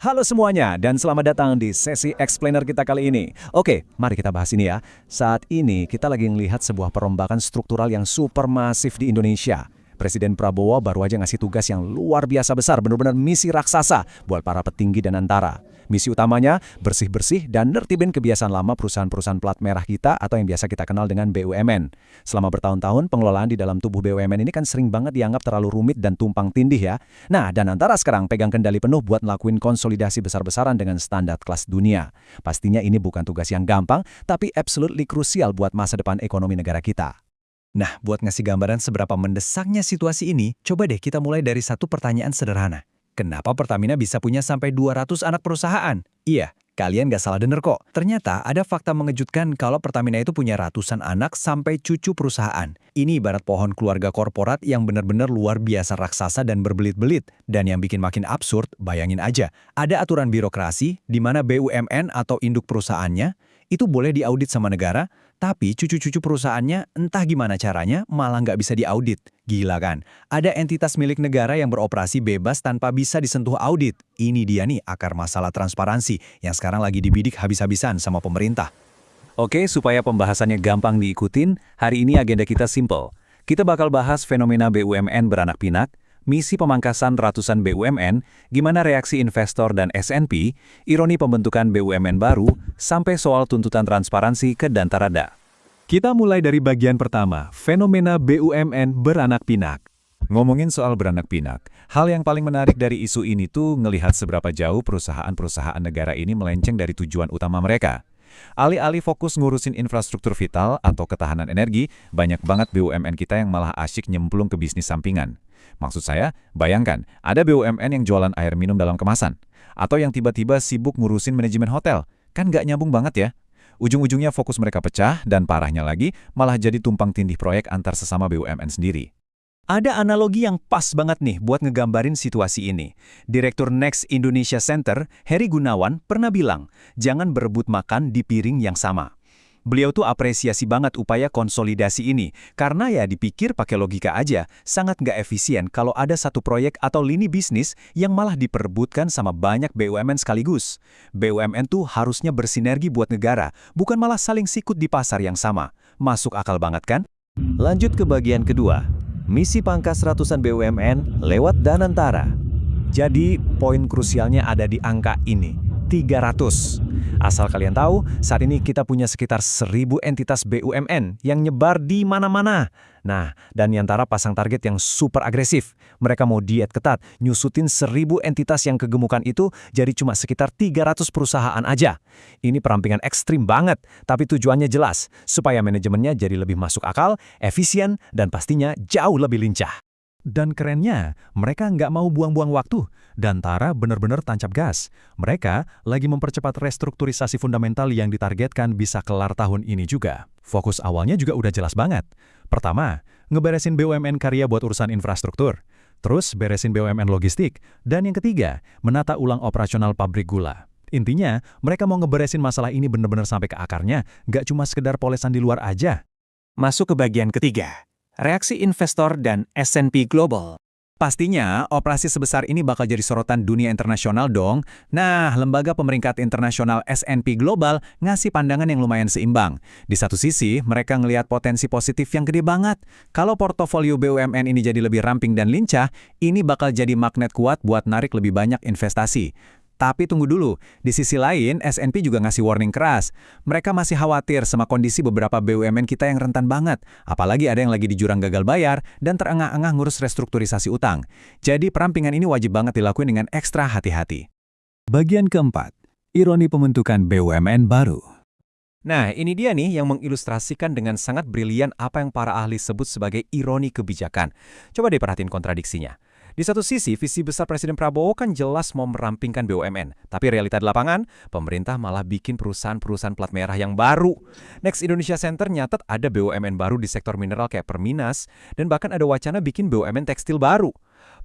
Halo semuanya, dan selamat datang di sesi explainer kita kali ini. Oke, mari kita bahas ini ya. Saat ini kita lagi melihat sebuah perombakan struktural yang super masif di Indonesia. Presiden Prabowo baru aja ngasih tugas yang luar biasa besar, benar-benar misi raksasa buat para petinggi dan antara. Misi utamanya, bersih-bersih dan nertibin kebiasaan lama perusahaan-perusahaan plat merah kita atau yang biasa kita kenal dengan BUMN. Selama bertahun-tahun, pengelolaan di dalam tubuh BUMN ini kan sering banget dianggap terlalu rumit dan tumpang tindih ya. Nah, dan antara sekarang pegang kendali penuh buat ngelakuin konsolidasi besar-besaran dengan standar kelas dunia. Pastinya ini bukan tugas yang gampang, tapi absolutely krusial buat masa depan ekonomi negara kita. Nah, buat ngasih gambaran seberapa mendesaknya situasi ini, coba deh kita mulai dari satu pertanyaan sederhana. Kenapa Pertamina bisa punya sampai 200 anak perusahaan? Iya, kalian gak salah denger kok. Ternyata ada fakta mengejutkan kalau Pertamina itu punya ratusan anak sampai cucu perusahaan. Ini ibarat pohon keluarga korporat yang benar-benar luar biasa raksasa dan berbelit-belit. Dan yang bikin makin absurd, bayangin aja. Ada aturan birokrasi di mana BUMN atau induk perusahaannya itu boleh diaudit sama negara, tapi cucu-cucu perusahaannya entah gimana caranya malah nggak bisa diaudit. Gila kan? Ada entitas milik negara yang beroperasi bebas tanpa bisa disentuh audit. Ini dia nih akar masalah transparansi yang sekarang lagi dibidik habis-habisan sama pemerintah. Oke, supaya pembahasannya gampang diikutin, hari ini agenda kita simple. Kita bakal bahas fenomena BUMN beranak pinak, misi pemangkasan ratusan BUMN, gimana reaksi investor dan SNP, ironi pembentukan BUMN baru, sampai soal tuntutan transparansi ke Dantarada. Kita mulai dari bagian pertama, fenomena BUMN beranak pinak. Ngomongin soal beranak pinak, hal yang paling menarik dari isu ini tuh ngelihat seberapa jauh perusahaan-perusahaan negara ini melenceng dari tujuan utama mereka. Alih-alih fokus ngurusin infrastruktur vital atau ketahanan energi, banyak banget BUMN kita yang malah asyik nyemplung ke bisnis sampingan. Maksud saya, bayangkan, ada BUMN yang jualan air minum dalam kemasan, atau yang tiba-tiba sibuk ngurusin manajemen hotel. Kan nggak nyambung banget ya? Ujung-ujungnya fokus mereka pecah, dan parahnya lagi, malah jadi tumpang tindih proyek antar sesama BUMN sendiri. Ada analogi yang pas banget nih buat ngegambarin situasi ini. Direktur Next Indonesia Center, Heri Gunawan, pernah bilang, jangan berebut makan di piring yang sama. Beliau tuh apresiasi banget upaya konsolidasi ini, karena ya dipikir pakai logika aja, sangat nggak efisien kalau ada satu proyek atau lini bisnis yang malah diperebutkan sama banyak BUMN sekaligus. BUMN tuh harusnya bersinergi buat negara, bukan malah saling sikut di pasar yang sama. Masuk akal banget kan? Lanjut ke bagian kedua. Misi pangkas ratusan BUMN lewat Danantara. Jadi, poin krusialnya ada di angka ini, 300. Asal kalian tahu, saat ini kita punya sekitar 1.000 entitas BUMN yang nyebar di mana-mana. Nah, Danantara pasang target yang super agresif. Mereka mau diet ketat, nyusutin 1.000 entitas yang kegemukan itu jadi cuma sekitar 300 perusahaan aja. Ini perampingan ekstrim banget, tapi tujuannya jelas, supaya manajemennya jadi lebih masuk akal, efisien, dan pastinya jauh lebih lincah. Dan kerennya, mereka nggak mau buang-buang waktu. Danantara benar-benar tancap gas. Mereka lagi mempercepat restrukturisasi fundamental yang ditargetkan bisa kelar tahun ini juga. Fokus awalnya juga udah jelas banget. Pertama, ngeberesin BUMN karya buat urusan infrastruktur. Terus beresin BUMN logistik. Dan yang ketiga, menata ulang operasional pabrik gula. Intinya, mereka mau ngeberesin masalah ini benar-benar sampai ke akarnya, nggak cuma sekedar polesan di luar aja. Masuk ke bagian ketiga. Reaksi investor dan S&P Global. Pastinya, operasi sebesar ini bakal jadi sorotan dunia internasional dong. Nah, lembaga pemeringkat internasional S&P Global ngasih pandangan yang lumayan seimbang. Di satu sisi, mereka ngelihat potensi positif yang gede banget. Kalau portofolio BUMN ini jadi lebih ramping dan lincah, ini bakal jadi magnet kuat buat narik lebih banyak investasi. Tapi tunggu dulu, di sisi lain S&P juga ngasih warning keras. Mereka masih khawatir sama kondisi beberapa BUMN kita yang rentan banget. Apalagi ada yang lagi di jurang gagal bayar dan terengah-engah ngurus restrukturisasi utang. Jadi perampingan ini wajib banget dilakuin dengan ekstra hati-hati. Bagian keempat, ironi pembentukan BUMN baru. Nah, ini dia nih yang mengilustrasikan dengan sangat brilian apa yang para ahli sebut sebagai ironi kebijakan. Coba deh perhatiin kontradiksinya. Di satu sisi, visi besar Presiden Prabowo kan jelas mau merampingkan BUMN. Tapi realita di lapangan, pemerintah malah bikin perusahaan-perusahaan plat merah yang baru. Next Indonesia Center nyatet ada BUMN baru di sektor mineral kayak Perminas, dan bahkan ada wacana bikin BUMN tekstil baru.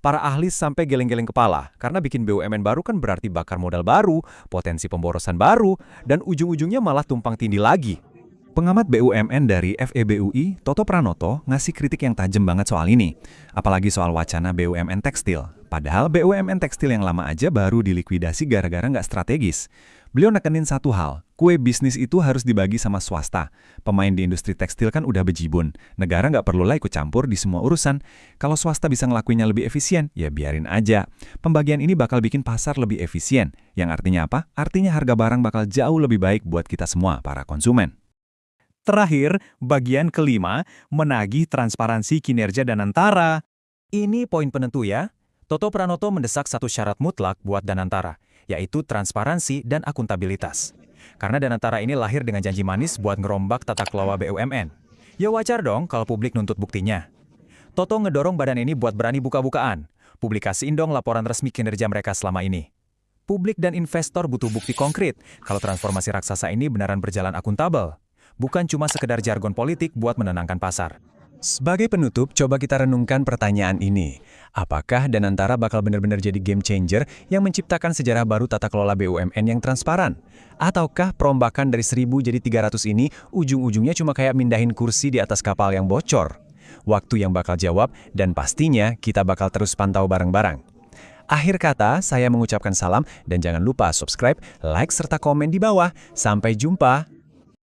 Para ahli sampai geleng-geleng kepala, karena bikin BUMN baru kan berarti bakar modal baru, potensi pemborosan baru, dan ujung-ujungnya malah tumpang tindih lagi. Pengamat BUMN dari FEBUI, Toto Pranoto, ngasih kritik yang tajam banget soal ini. Apalagi soal wacana BUMN tekstil. Padahal BUMN tekstil yang lama aja baru dilikuidasi gara-gara nggak strategis. Beliau nekenin satu hal, kue bisnis itu harus dibagi sama swasta. Pemain di industri tekstil kan udah bejibun. Negara nggak perlulah ikut campur di semua urusan. Kalau swasta bisa ngelakuinnya lebih efisien, ya biarin aja. Pembagian ini bakal bikin pasar lebih efisien. Yang artinya apa? Artinya harga barang bakal jauh lebih baik buat kita semua, para konsumen. Terakhir, bagian kelima, menagih transparansi kinerja Danantara. Ini poin penentu ya. Toto Pranoto mendesak satu syarat mutlak buat Danantara, yaitu transparansi dan akuntabilitas. Karena Danantara ini lahir dengan janji manis buat ngerombak tata kelola BUMN. Ya wajar dong kalau publik nuntut buktinya. Toto ngedorong badan ini buat berani buka-bukaan. Publikasiin dong laporan resmi kinerja mereka selama ini. Publik dan investor butuh bukti konkret kalau transformasi raksasa ini beneran berjalan akuntabel. Bukan cuma sekedar jargon politik buat menenangkan pasar. Sebagai penutup, coba kita renungkan pertanyaan ini. Apakah Danantara bakal benar-benar jadi game changer yang menciptakan sejarah baru tata kelola BUMN yang transparan? Ataukah perombakan dari 1.000 jadi 300 ini ujung-ujungnya cuma kayak mindahin kursi di atas kapal yang bocor? Waktu yang bakal jawab, dan pastinya kita bakal terus pantau bareng-bareng. Akhir kata, saya mengucapkan salam dan jangan lupa subscribe, like, serta komen di bawah. Sampai jumpa!